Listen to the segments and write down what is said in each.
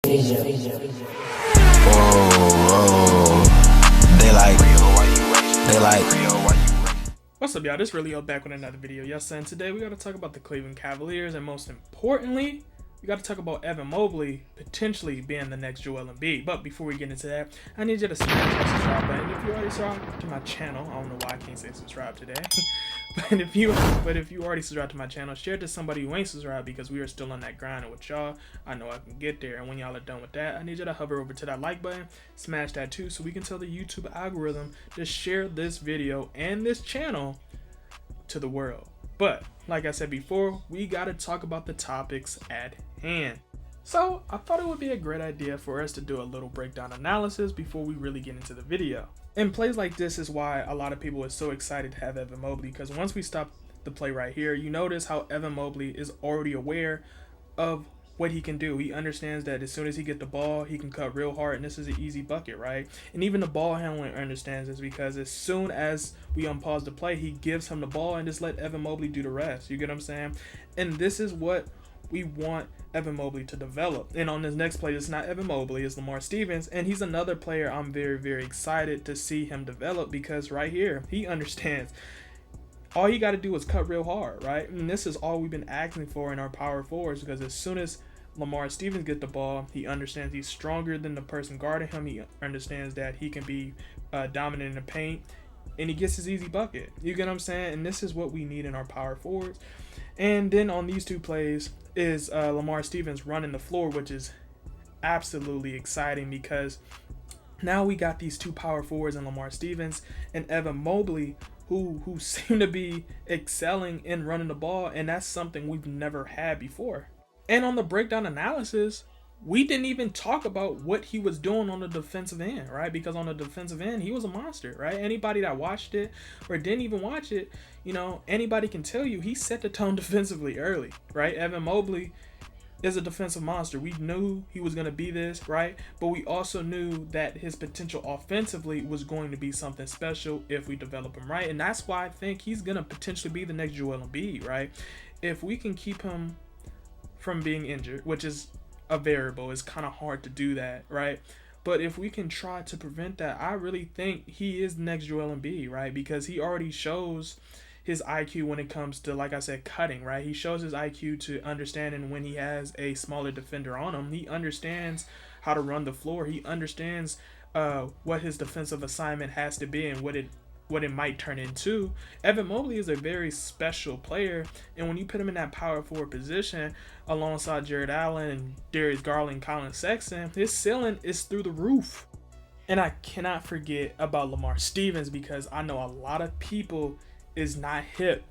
What's up, y'all? This really back with another video. Yes, and today we got to talk about the Cleveland Cavaliers, and most importantly, we got to talk about Evan Mobley potentially being the next Joel Embiid. But before we get into that, I need you to smash that subscribe button. If you already subscribed to my channel, I don't know why I can't say subscribe today. but if you already subscribed to my channel, share it to somebody who ain't subscribed, because we are still on that grind. And with y'all, I know I can get there. And when y'all are done with that, I need you to hover over to that like button, smash that too, so we can tell the YouTube algorithm to share this video and this channel to the world. But like I said before, we got to talk about the topics at hand. So I thought it would be a great idea for us to do a little breakdown analysis before we really get into the video. And plays like this is why a lot of people are so excited to have Evan Mobley, because once we stop the play right here, you notice how Evan Mobley is already aware of what he can do. He understands that as soon as he get the ball, he can cut real hard, and this is an easy bucket, right? And even the ball handler understands this, because as soon as we unpause the play, he gives him the ball and just let Evan Mobley do the rest. You get what I'm saying? And this is what we want Evan Mobley to develop. And on this next play, it's not Evan Mobley, it's Lamar Stevens, and he's another player I'm very, very excited to see him develop, because right here, he understands all you got to do is cut real hard, right? And this is all we've been asking for in our power forwards, because as soon as Lamar Stevens get the ball, he understands he's stronger than the person guarding him. He understands that he can be dominant in the paint, and he gets his easy bucket. You get what I'm saying? And this is what we need in our power forwards. And then on these two plays is Lamar Stevens running the floor, which is absolutely exciting, because now we got these two power forwards in Lamar Stevens and Evan Mobley, who seem to be excelling in running the ball, and that's something we've never had before. And on the breakdown analysis, we didn't even talk about what he was doing on the defensive end, right? Because on the defensive end, he was a monster, right? Anybody that watched it or didn't even watch it, you know, anybody can tell you he set the tone defensively early, right? Evan Mobley is a defensive monster. We knew he was going to be this, right? But we also knew that his potential offensively was going to be something special if we develop him right. And that's why I think he's going to potentially be the next Joel Embiid, right? If we can keep him from being injured, which is a variable, it's kind of hard to do that, right? But if we can try to prevent that, I really think he is the next Joel Embiid, right? Because he already shows his IQ when it comes to, like I said, cutting, right? He shows his IQ to understanding when he has a smaller defender on him. He understands how to run the floor. He understands what his defensive assignment has to be and what it might turn into. Evan Mobley is a very special player, and when you put him in that power forward position alongside Jared Allen and Darius Garland, Colin Sexton, his ceiling is through the roof. And I cannot forget about Lamar Stevens, because I know a lot of people is not hip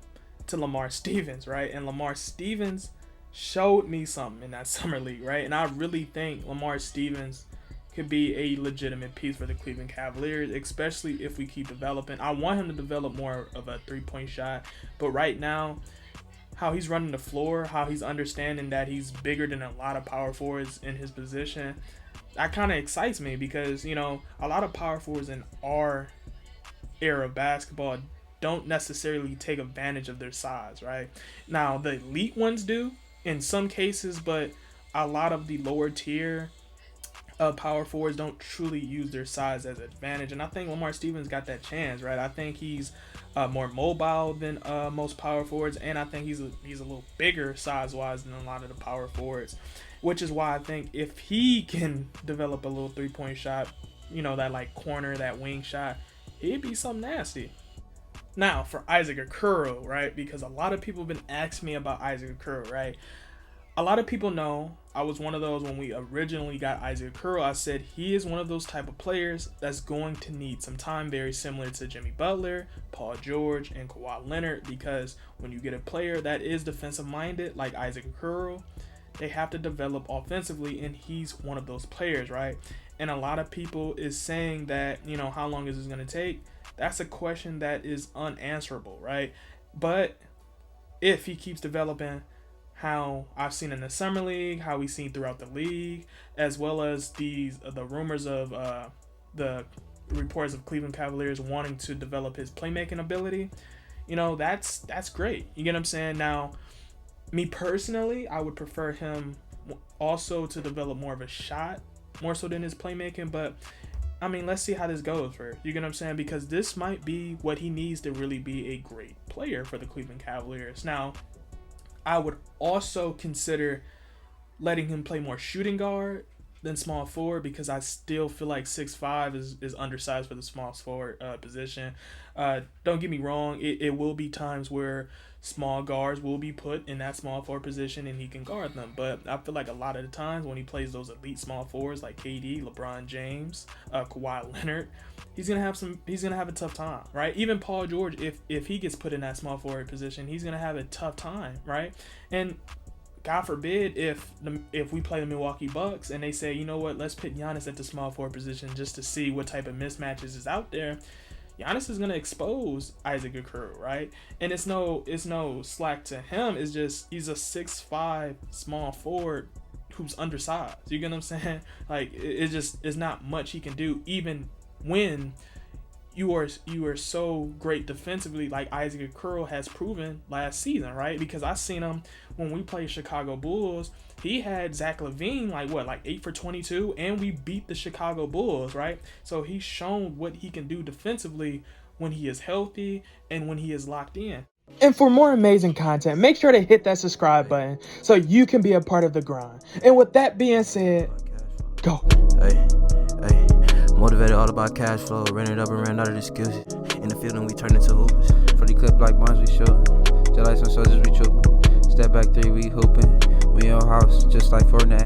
to Lamar Stevens, right? And Lamar Stevens showed me something in that summer league, right? And I really think Lamar Stevens could be a legitimate piece for the Cleveland Cavaliers, especially if we keep developing. I want him to develop more of a three-point shot, but right now, how he's running the floor, how he's understanding that he's bigger than a lot of power forwards in his position, that kind of excites me, because, you know, a lot of power forwards in our era of basketball don't necessarily take advantage of their size, right? Now, the elite ones do in some cases, but a lot of the lower tier power forwards don't truly use their size as an advantage. And I think Lamar Stevens got that chance, right? I think he's more mobile than most power forwards, and I think he's a little bigger size-wise than a lot of the power forwards, which is why I think if he can develop a little three-point shot, you know, that like corner, that wing shot, it'd be something nasty. Now, for Isaac Okoro, right? Because a lot of people have been asking me about Isaac Okoro, right? A lot of people know I was one of those when we originally got Isaac Okoro. I said he is one of those type of players that's going to need some time, very similar to Jimmy Butler, Paul George, and Kawhi Leonard, because when you get a player that is defensive-minded like Isaac Okoro, they have to develop offensively, and he's one of those players, right? And a lot of people is saying that, you know, how long is this going to take? That's a question that is unanswerable, right? But if he keeps developing how I've seen in the summer league, how we've seen throughout the league, as well as the rumors of the reports of Cleveland Cavaliers wanting to develop his playmaking ability, you know, that's great. You get what I'm saying? Now, me personally, I would prefer him also to develop more of a shot, more so than his playmaking. But I mean, let's see how this goes for, you get what I'm saying? Because this might be what he needs to really be a great player for the Cleveland Cavaliers. Now, I would also consider letting him play more shooting guard than small forward, because I still feel like 6'5" is undersized for the small forward position. Don't get me wrong, it will be times where small guards will be put in that small forward position and he can guard them. But I feel like a lot of the times when he plays those elite small forwards like KD, LeBron James, Kawhi Leonard, he's gonna have a tough time, right? Even Paul George, if he gets put in that small forward position, he's gonna have a tough time, right? And God forbid if we play the Milwaukee Bucks and they say, you know what, let's put Giannis at the small forward position just to see what type of mismatches is out there. Giannis is gonna expose Isaac Okoro, right? And it's no slack to him. It's just he's a 6'5" small forward who's undersized. You get what I'm saying? Like it's not much he can do, even when you are so great defensively, like Isaac Okoro has proven last season, right? Because I seen him when we played Chicago Bulls. He had Zach LaVine like 8 for 22, and we beat the Chicago Bulls, right? So he's shown what he can do defensively when he is healthy and when he is locked in. And for more amazing content, make sure to hit that subscribe button so you can be a part of the grind. And with that being said, go. Hey. Motivated all about cash flow, ran it up and ran out of excuses. In the field and we turn into hoopers. For the clip like bonds we shoot. Just like some soldiers we trooping. Step back 3, we hooping. We on house just like Fortnite.